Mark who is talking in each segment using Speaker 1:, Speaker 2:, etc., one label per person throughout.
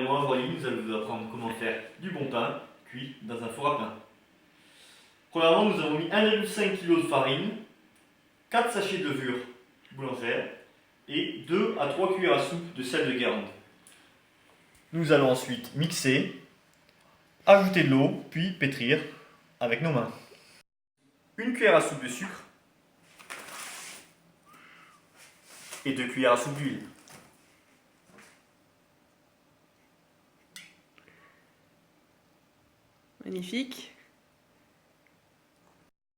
Speaker 1: moi, Aurélie, nous allons vous apprendre comment faire du bon pain cuit dans un four à pain. Premièrement, nous avons mis 1,5 kg de farine, 4 sachets de levure boulangère et 2 à 3 cuillères à soupe de sel de Guérande. Nous allons ensuite mixer, ajouter de l'eau, puis pétrir avec nos mains. 1 cuillère à soupe de sucre et 2 cuillères à soupe d'huile.
Speaker 2: Magnifique.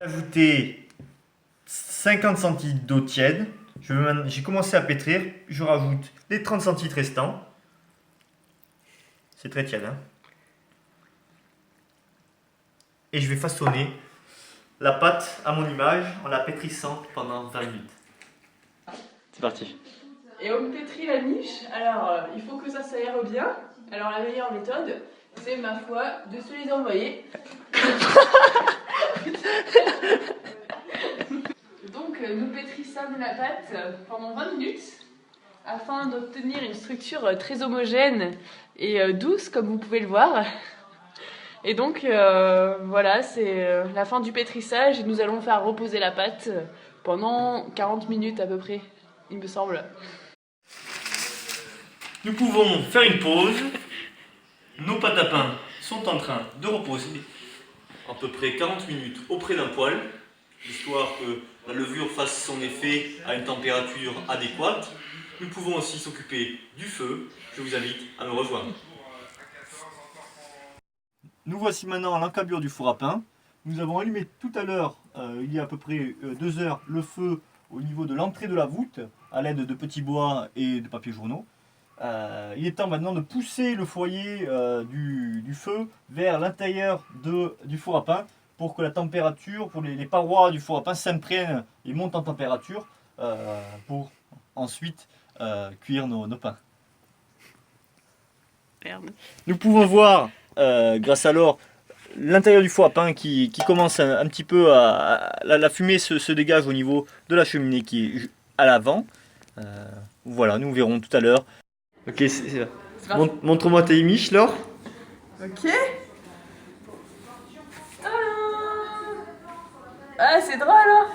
Speaker 1: Ajouter 50 centilitres d'eau tiède. J'ai commencé à pétrir, je rajoute les 30 centilitres restants. C'est très tiède, hein. Et je vais façonner la pâte à mon image en la pétrissant pendant 20 minutes. C'est parti.
Speaker 2: Et on pétrit la niche. Alors, il faut que ça s'aère bien. Alors, la meilleure méthode, c'est, ma foi, de se les envoyer. Donc, nous pétrissons la pâte pendant 20 minutes afin d'obtenir une structure très homogène et douce, comme vous pouvez le voir. Et donc, voilà, c'est la fin du pétrissage et nous allons faire reposer la pâte pendant 40 minutes à peu près, il me semble.
Speaker 1: Nous pouvons faire une pause. Nos pâtes à pain sont en train de reposer à peu près 40 minutes auprès d'un poêle, histoire que la levure fasse son effet à une température adéquate. Nous pouvons aussi s'occuper du feu. Je vous invite à me rejoindre. Nous voici maintenant à l'encablure du four à pain. Nous avons allumé tout à l'heure, il y a à peu près 2 heures, le feu au niveau de l'entrée de la voûte à l'aide de petits bois et de papier journaux. Il est temps maintenant de pousser le foyer du feu vers l'intérieur du four à pain pour que la température, pour les parois du four à pain s'imprègnent et montent en température pour ensuite cuire nos pains.
Speaker 2: Merde.
Speaker 1: Nous pouvons voir, grâce à l'or, l'intérieur du four à pain qui commence un petit peu la fumée se dégage au niveau de la cheminée qui est à l'avant. Voilà, nous verrons tout à l'heure. Ok, montre-moi tes miches, Laure.
Speaker 2: Ok. Ah, c'est drôle, hein.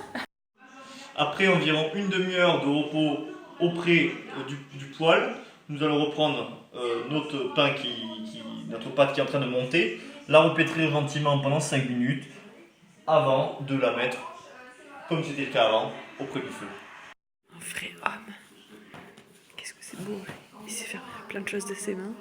Speaker 1: Après environ une demi-heure de repos auprès du poêle, nous allons reprendre notre pâte qui est en train de monter, la repétrir gentiment pendant 5 minutes avant de la mettre, comme c'était le cas avant, auprès du feu.
Speaker 2: Un vrai homme. Qu'est-ce que c'est beau. Il sait faire plein de choses de ses mains.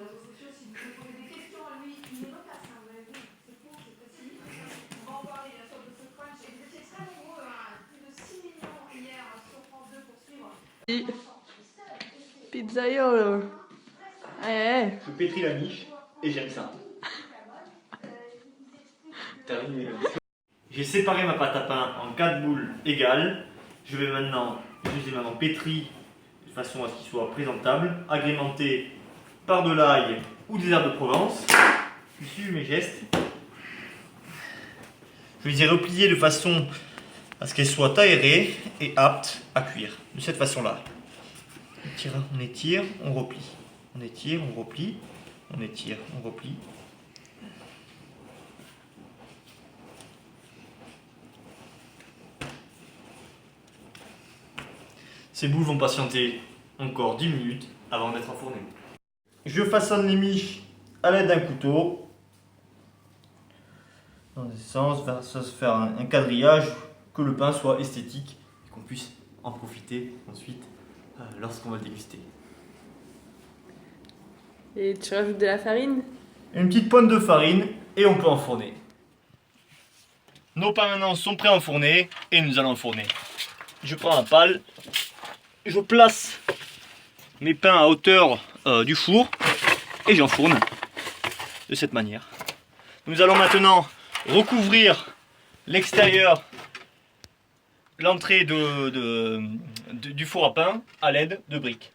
Speaker 2: Pizzaiolo. Ouais.
Speaker 1: Je pétris la niche et j'aime ça. J'ai séparé ma pâte à pain en 4 boules égales. Je les ai maintenant pétries de façon à ce qu'ils soient présentables, agrémentés par de l'ail ou des herbes de Provence. Je suis mes gestes. Je les ai repliés de façon à ce qu'elles soient aérées et aptes à cuire. De cette façon-là. On étire, on replie. On étire, on replie. On étire, on replie. Ces boules vont patienter encore 10 minutes avant d'être enfournées. Je façonne les miches à l'aide d'un couteau. Dans des sens, ça se faire un quadrillage, que le pain soit esthétique et qu'on puisse en profiter ensuite lorsqu'on va le déguster.
Speaker 2: Et tu rajoutes de la farine?
Speaker 1: Une petite pointe de farine et on peut enfourner. Nos pains maintenant sont prêts à enfourner et nous allons enfourner. Je prends un pal, je place mes pains à hauteur du four et j'enfourne de cette manière. Nous allons maintenant recouvrir l'extérieur, l'entrée du four à pain à l'aide de briques.